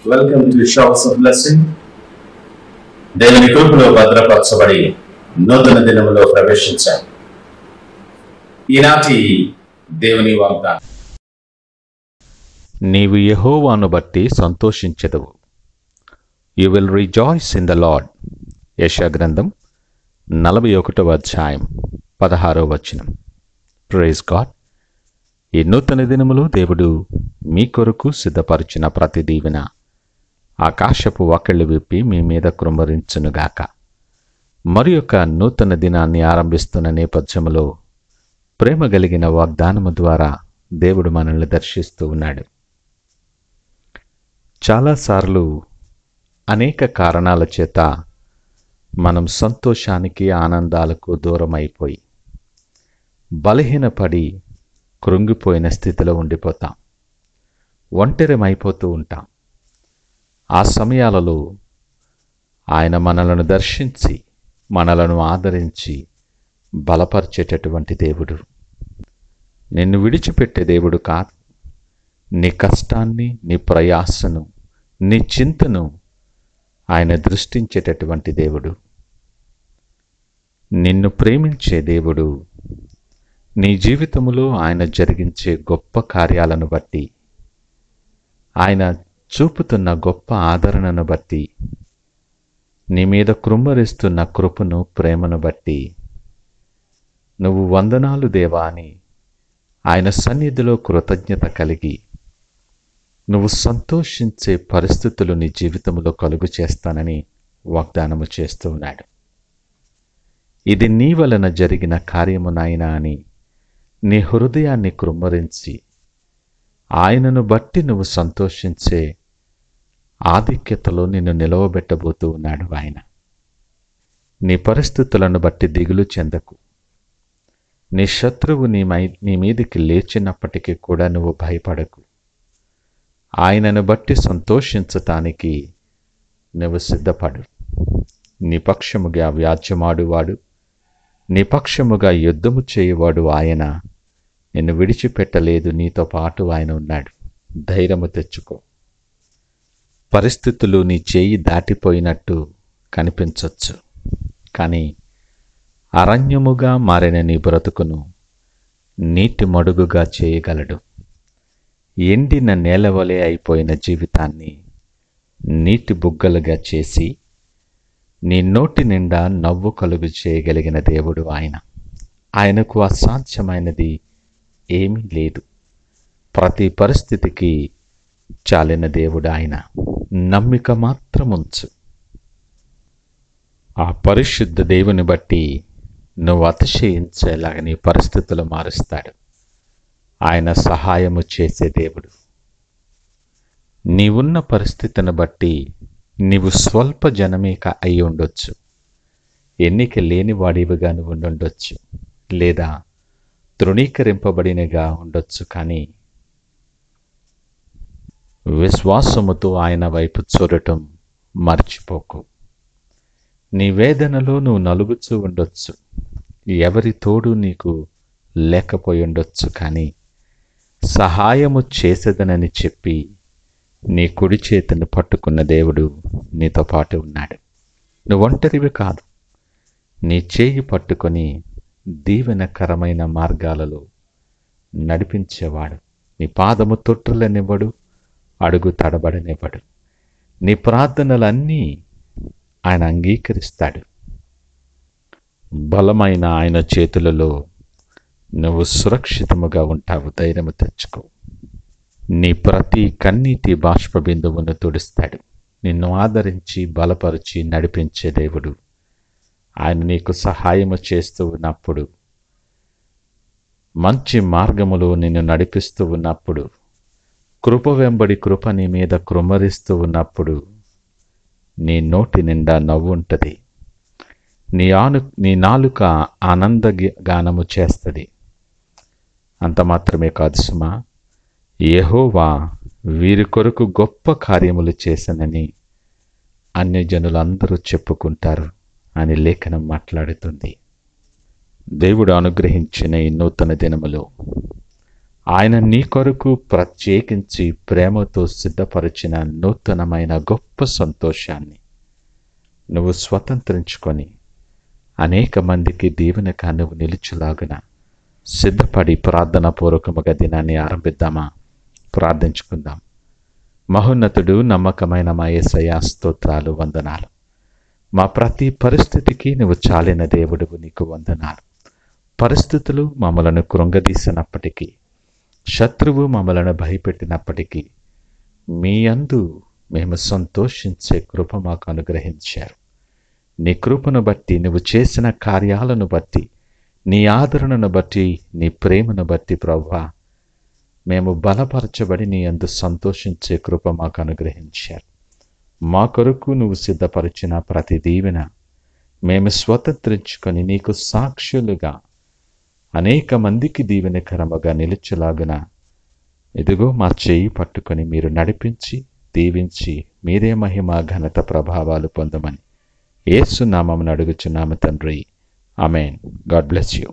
Welcome to showers of blessing. దేవుని కృపలో భద్రపరచబడి నూతన దినములో ప్రవేశించాం. ఈనాటి దేవుని వాగ్దానం, నీవు యెహోవాను బట్టి సంతోషించెదవు. You will rejoice in the Lord. యెషయా గ్రంథం 41వ అధ్యాయం 16వ వచనం. Praise God. ఈ నూతన దినములో దేవుడు మీ కొరకు సిద్ధపరిచిన ప్రతి దీవెన ఆకాశపు వాకిళ్ళు విప్పి మీ మీద కృమ్మరించునుగాక. మరి యొక్క నూతన దినాన్ని ఆరంభిస్తున్న నేపథ్యములో ప్రేమ కలిగిన వాగ్దానము ద్వారా దేవుడు మనల్ని దర్శిస్తూ ఉన్నాడు. చాలాసార్లు అనేక కారణాల చేత మనం సంతోషానికి ఆనందాలకు దూరం అయిపోయి బలహీనపడి కృంగిపోయిన స్థితిలో ఉండిపోతాం, ఒంటరిమైపోతూ ఉంటాం. ఆ సమయాలలో ఆయన మనలను దర్శించి మనలను ఆదరించి బలపరిచేటటువంటి దేవుడు. నిన్ను విడిచిపెట్టే దేవుడు కాదు. నీ కష్టాన్ని, నీ ప్రయాసను, నీ చింతను ఆయన దృష్టించేటటువంటి దేవుడు. నిన్ను ప్రేమించే దేవుడు. నీ జీవితములో ఆయన జరిగించే గొప్ప కార్యాలను బట్టి, ఆయన చూపుతున్న గొప్ప ఆదరణను బట్టి, నీ మీద కృమ్మరిస్తున్న కృపను, ప్రేమను బట్టి నువ్వు వందనాలు దేవా అని ఆయన సన్నిధిలో కృతజ్ఞత కలిగి నువ్వు సంతోషించే పరిస్థితులు నీ జీవితంలో కలుగు చేస్తానని వాగ్దానము చేస్తూ ఉన్నాడు. ఇది నీ వలన జరిగిన కార్యము నాయనా అని నీ హృదయాన్ని కృమ్మరించి ఆయనను బట్టి నువ్వు సంతోషించే ఆధిక్యతలో నిన్ను నిలవబెట్టబోతూ ఉన్నాడు ఆయన. నీ పరిస్థితులను బట్టి దిగులు చెందకు. నీ శత్రువు నీ మీదికి లేచినప్పటికీ కూడా నువ్వు భయపడకు. ఆయనను బట్టి సంతోషించటానికి నువ్వు సిద్ధపడు. నీ పక్షముగా వ్యాజ్యమాడువాడు, నీ పక్షముగా యుద్ధము చేయువాడు ఆయన. నిన్ను విడిచిపెట్టలేదు, నీతో పాటు ఆయన ఉన్నాడు. ధైర్యము తెచ్చుకో. పరిస్థితులు నీ చేయి దాటిపోయినట్టు కనిపించవచ్చు, కానీ అరణ్యముగా మారిన నీ బ్రతుకును నీటి మడుగుగా చేయగలడు. ఎండిన నేలవలే అయిపోయిన జీవితాన్ని నీటి బుగ్గలుగా చేసి నీ నోటి నిండా నవ్వు కలుగు చేయగలిగిన దేవుడు ఆయన. ఆయనకు అసాధ్యమైనది ఏమీ లేదు. ప్రతి పరిస్థితికి చాలిన దేవుడు ఆయన. నమ్మిక మాత్రం ఉంచు. ఆ పరిశుద్ధ దేవుని బట్టి నువ్వు అతిశయించేలాగా నీ పరిస్థితులు మారుస్తాడు. ఆయన సహాయము చేసే దేవుడు. నీవున్న పరిస్థితిని బట్టి నీవు స్వల్ప జనమేక అయి ఉండొచ్చు, ఎన్నిక లేని వాడివిగా నువ్వు ఉండొచ్చు, లేదా తృణీకరింపబడినగా ఉండొచ్చు. కానీ విశ్వాసముతో ఆయన వైపు చూడటం మర్చిపోకు. నీ వేదనలో నువ్వు నలుగుచూ ఉండొచ్చు, ఎవరి తోడు నీకు లేకపోయి ఉండొచ్చు, కానీ సహాయము చేసేదనని చెప్పి నీ కుడి చేతిని పట్టుకున్న దేవుడు నీతో పాటు ఉన్నాడు. నువ్వు ఒంటరివి కాదు. నీ చేయి పట్టుకొని దీవెనకరమైన మార్గాలలో నడిపించేవాడు. నీ పాదము తొట్టులనివ్వడు, అడుగు తడబడనివ్వడు. నీ ప్రార్థనలన్నీ ఆయన అంగీకరిస్తాడు. బలమైన ఆయన చేతులలో నువ్వు సురక్షితముగా ఉంటావు. ధైర్యము తెచ్చుకో. నీ ప్రతి కన్నీటి బాష్ప బిందువును తుడుస్తాడు. నిన్ను ఆదరించి బలపరిచి నడిపించే దేవుడు ఆయన. నీకు సహాయము చేస్తూ ఉన్నప్పుడు, మంచి మార్గములో నిన్ను నడిపిస్తూ ఉన్నప్పుడు, కృప వెంబడి కృప నీ మీద కృమ్మరిస్తూ ఉన్నప్పుడు నీ నోటి నిండా నవ్వు ఉంటుంది. నీ నాలుక ఆనంద గానము చేస్తుంది. అంత మాత్రమే కాదు సుమా, యెహోవా వీరి కొరకు గొప్ప కార్యములు చేశానని అన్యజనులందరూ చెప్పుకుంటారు అని లేఖనం మాట్లాడుతుంది. దేవుడు అనుగ్రహించిన ఈ నూతన దినములో ఆయన నీ కొరకు ప్రత్యేకించి ప్రేమతో సిద్ధపరిచిన నూతనమైన గొప్ప సంతోషాన్ని నువ్వు స్వతంత్రించుకొని అనేక మందికి దీవెనగా నువ్వు నిలుచులాగున సిద్ధపడి ప్రార్థనాపూర్వకముగా దినాన్ని ఆరంభిద్దామా? ప్రార్థించుకుందాం. మహోన్నతుడు, నమ్మకమైన మా యేసయ్యా, స్తోత్రాలు, వందనాలు. మా ప్రతి పరిస్థితికి నువ్వు చాలిన దేవుడువు, నీకు వందనాలు. పరిస్థితులు మమ్మలను కృంగదీసినప్పటికీ, శత్రువు మమ్మలను భయపెట్టినప్పటికీ మీ యందు మేము సంతోషించే కృప మాకు అనుగ్రహించారు. నీ కృపను బట్టి, నువ్వు చేసిన కార్యాలను బట్టి, నీ ఆదరణను బట్టి, నీ ప్రేమను బట్టి ప్రభువా, మేము బలపరచబడి నీ యందు సంతోషించే కృప మాకు అనుగ్రహించారు. మా కొరకు నువ్వు సిద్ధపరిచిన ప్రతి దీవెన మేము స్వతంత్రించుకొని నీకు సాక్షులుగా అనేక మందికి దీవెనకరముగా నిలుచులాగున ఇదిగో మా చేయి పట్టుకొని మీరు నడిపించి దీవించి మీరే మహిమ ఘనత ప్రభావాలు పొందమని యేసు నామమున అడుగుచున్నాము తండ్రి. ఆమేన్. God bless you.